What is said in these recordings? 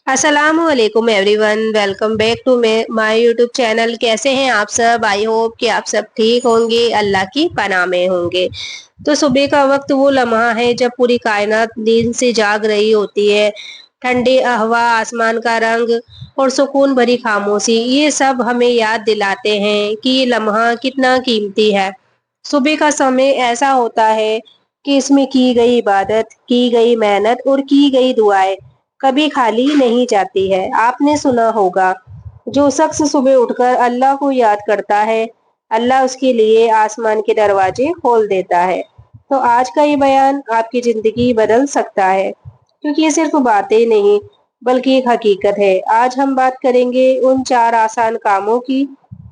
अस्सलाम वालेकुम everyone, welcome back to my YouTube channel. कैसे हैं आप सब? आई होप कि आप सब ठीक होंगे, अल्लाह की पनाह में होंगे। तो सुबह का वक्त वो लम्हा है जब पूरी कायनात नींद से जाग रही होती है। ठंडी हवा, आसमान का रंग और सुकून भरी खामोशी, ये सब हमें याद दिलाते हैं कि ये लम्हा कितना कीमती है। सुबह का समय ऐसा होता है कि इसमें की गई इबादत, की गई मेहनत और की गई दुआएं कभी खाली नहीं जाती है। आपने सुना होगा, जो शख्स सुबह उठकर अल्लाह को याद करता है, अल्लाह उसके लिए आसमान के दरवाजे खोल देता है। तो आज का ये बयान आपकी जिंदगी बदल सकता है, क्योंकि ये सिर्फ बातें नहीं बल्कि एक हकीकत है। आज हम बात करेंगे उन 4 आसान कामों की,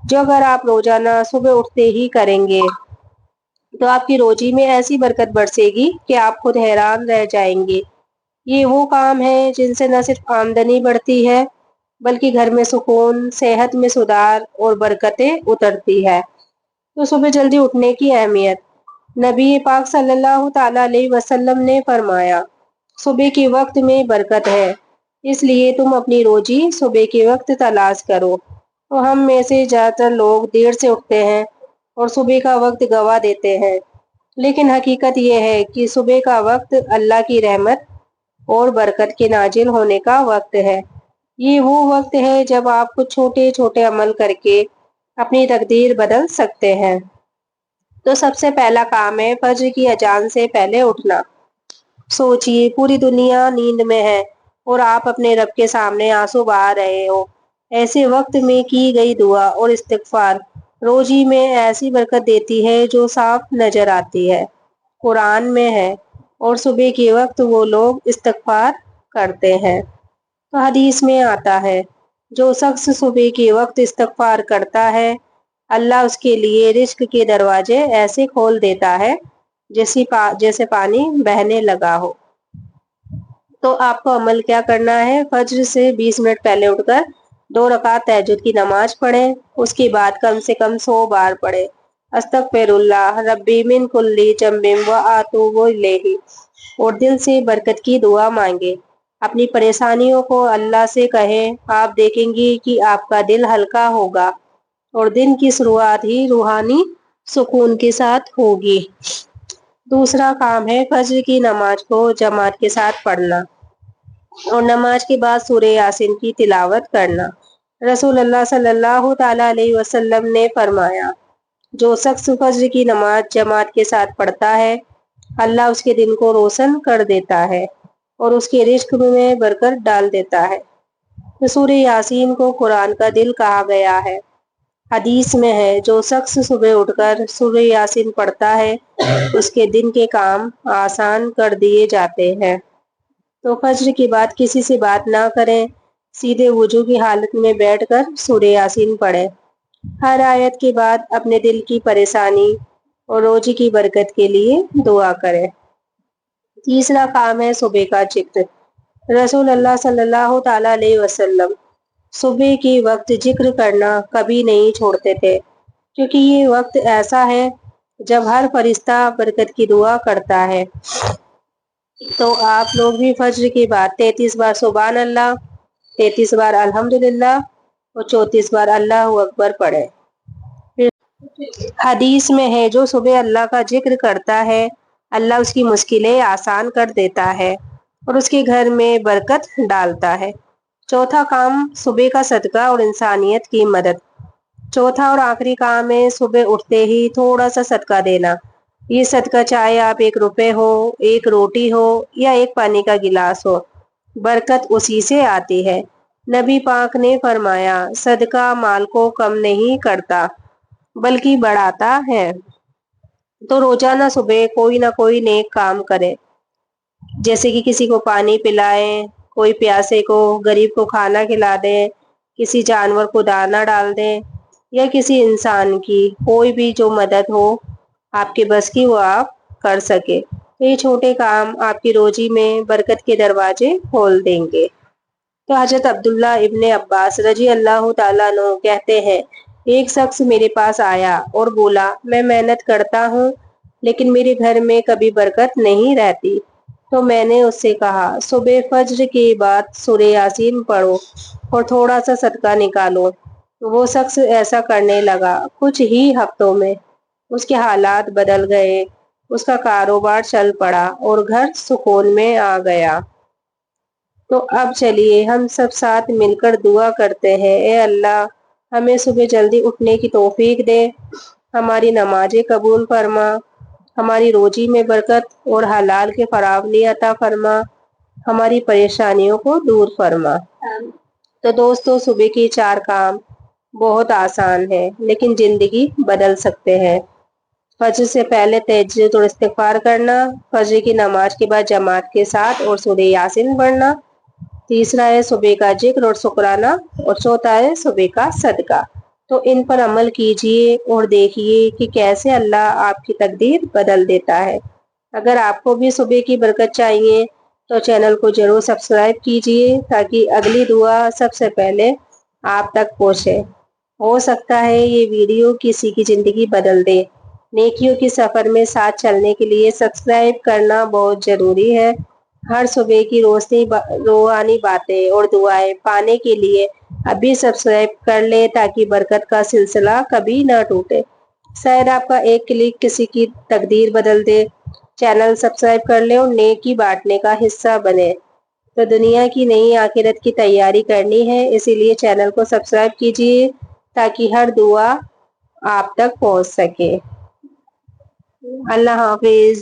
जो अगर आप रोजाना सुबह उठते ही करेंगे तो आपकी रोजी में ऐसी बरकत बरसेगी कि आप खुद हैरान रह जाएंगे। ये वो काम है जिनसे न सिर्फ आमदनी बढ़ती है, बल्कि घर में सुकून, सेहत में सुधार और बरकतें उतरती है। तो सुबह जल्दी उठने की अहमियत। नबी पाक सल्लल्लाहु ताला अलैहि वसल्लम ने फरमाया, सुबह के वक्त में बरकत है, इसलिए तुम अपनी रोजी सुबह के वक्त तलाश करो। तो हम में से ज्यादातर लोग देर से उठते हैं और सुबह का वक्त गवा देते हैं, लेकिन हकीकत यह है कि सुबह का वक्त अल्लाह की रहमत और बरकत के नाजिल होने का वक्त है। ये वो वक्त है जब आप कुछ छोटे छोटे अमल करके अपनी तकदीर बदल सकते हैं। तो सबसे पहला काम है फज्र की अजान से पहले उठना। सोचिए, पूरी दुनिया नींद में है और आप अपने रब के सामने आंसू बहा रहे हो। ऐसे वक्त में की गई दुआ और इस्तिगफार रोजी में ऐसी बरकत देती है जो साफ नजर आती है, कुरान में है। और सुबह के वक्त वो लोग इस्तिगफार करते हैं। तो हदीस में आता है, जो शख्स सुबह के वक्त इस्तिगफार करता है, अल्लाह उसके लिए रिज्क के दरवाजे ऐसे खोल देता है जैसे पानी बहने लगा हो। तो आपको अमल क्या करना है? फज्र से 20 मिनट पहले उठकर 2 रकात तहज्जुद की नमाज पढ़ें। उसके बाद कम से कम 100 बार पढ़ें, अस्तगफिरुल्लाह रब्बी मिन कुल्ली जम्बिन व आतूबु इलैहि, और दिल से बरकत की दुआ मांगे। अपनी परेशानियों को अल्लाह से कहें, आप देखेंगी कि आपका दिल हल्का होगा और दिन की शुरुआत ही रूहानी सुकून के साथ होगी। दूसरा काम है फज्र की नमाज को जमात के साथ पढ़ना और नमाज के बाद सूरह यासीन की तिलावत करना। रसूलुल्लाह सल्लल्लाहु ताला अलैहि वसल्लम ने फरमाया, जो शख्स फज्र की नमाज जमात के साथ पढ़ता है, अल्लाह उसके दिन को रोशन कर देता है और उसके रिज्क में बरकत डाल देता है। तो सूरह यासीन को कुरान का दिल कहा गया है। हदीस में है, जो शख्स सुबह उठकर सूरह यासीन पढ़ता है, उसके दिन के काम आसान कर दिए जाते हैं। तो फज्र के बाद किसी से बात ना करें, सीधे वुजू की हालत में बैठकर सूरह यासीन पढ़ें। हर आयत के बाद अपने दिल की परेशानी और रोजी की बरकत के लिए दुआ करें। तीसरा काम है सुबह का जिक्र। रसूल अल्लाह सल्लल्लाहु ताला अलैहि वसल्लम सुबह के वक्त जिक्र करना कभी नहीं छोड़ते थे, क्योंकि ये वक्त ऐसा है जब हर फरिश्ता बरकत की दुआ करता है। तो आप लोग भी फज्र के बाद 33 बार सुभान अल्लाह, 33 बार अल्हम्दुलिल्लाह और 34 बार अल्लाहू अकबर पढ़े। हदीस में है, जो सुबह अल्लाह का जिक्र करता है, अल्लाह उसकी मुश्किलें आसान कर देता है और उसके घर में बरकत डालता है। चौथा काम सुबह का सदका और इंसानियत की मदद। चौथा और आखिरी काम है सुबह उठते ही थोड़ा सा सदका देना। ये सदका चाहे आप 1 रुपए हो, 1 रोटी हो या 1 पानी का गिलास हो, बरकत उसी से आती है। नबी पाक ने फरमाया, सदका माल को कम नहीं करता बल्कि बढ़ाता है। तो रोजाना सुबह कोई ना कोई नेक काम करें, जैसे कि किसी को पानी पिलाएं, कोई प्यासे को, गरीब को खाना खिला दें, किसी जानवर को दाना डाल दें या किसी इंसान की कोई भी जो मदद हो आपके बस की, वो आप कर सके। तो ये छोटे काम आपकी रोजी में बरकत के दरवाजे खोल देंगे। तो हजरत अब्दुल्ला इब्ने अब्बास रजी अल्लाह ताला अन्हु कहते हैं, एक शख्स मेरे पास आया और बोला, मैं मेहनत करता हूँ लेकिन मेरे घर में कभी बरकत नहीं रहती। تو میں نے اس سے کہا صبح فجر کے بعد سورہ یاسین پڑھو اور تھوڑا سا صدقہ نکالو۔ وہ شخص ایسا کرنے لگا۔ کچھ ہی ہفتوں میں اس کے حالات بدل گئے، اس کا کاروبار چل پڑا اور گھر سکون میں آ گیا۔ تو اب چلیے ہم سب ساتھ مل کر دعا کرتے ہیں، اے اللہ ہمیں صبح جلدی اٹھنے کی توفیق دے، ہماری نمازیں قبول فرما، ہماری روزی میں برکت اور حلال کے فراوانی عطا فرما، ہماری پریشانیوں کو دور فرما۔ تو دوستو صبح کی 4 کام بہت آسان ہے لیکن زندگی بدل سکتے ہیں۔ فجر سے پہلے تہجد اور استغفار کرنا، فجر کی نماز کے بعد جماعت کے ساتھ اور سورہ یاسین پڑھنا، تیسرا ہے صبح کا ذکر اور شکرانہ، اور چوتھا ہے صبح کا صدقہ۔ تو ان پر عمل کیجئے اور دیکھیے کہ کیسے اللہ آپ کی تقدیر بدل دیتا ہے۔ اگر آپ کو بھی صبح کی برکت چاہیے تو چینل کو ضرور سبسکرائب کیجئے تاکہ اگلی دعا سب سے پہلے آپ تک پہنچے۔ ہو سکتا ہے یہ ویڈیو کسی کی زندگی بدل دے۔ نیکیوں کی سفر میں ساتھ چلنے کے لیے سبسکرائب کرنا بہت ضروری ہے۔ ہر صبح کی روحانی باتیں اور دعائیں پانے کے لیے ابھی سبسکرائب کر لیں تاکہ برکت کا سلسلہ کبھی نہ ٹوٹے۔ شاید آپ کا ایک کلک کسی کی تقدیر بدل دے۔ چینل سبسکرائب کر لیں اور نیکی بانٹنے کا حصہ بنے۔ تو دنیا کی نئی آخرت کی تیاری کرنی ہے، اسی لیے چینل کو سبسکرائب کیجئے تاکہ ہر دعا آپ تک پہنچ سکے۔ اللہ حافظ۔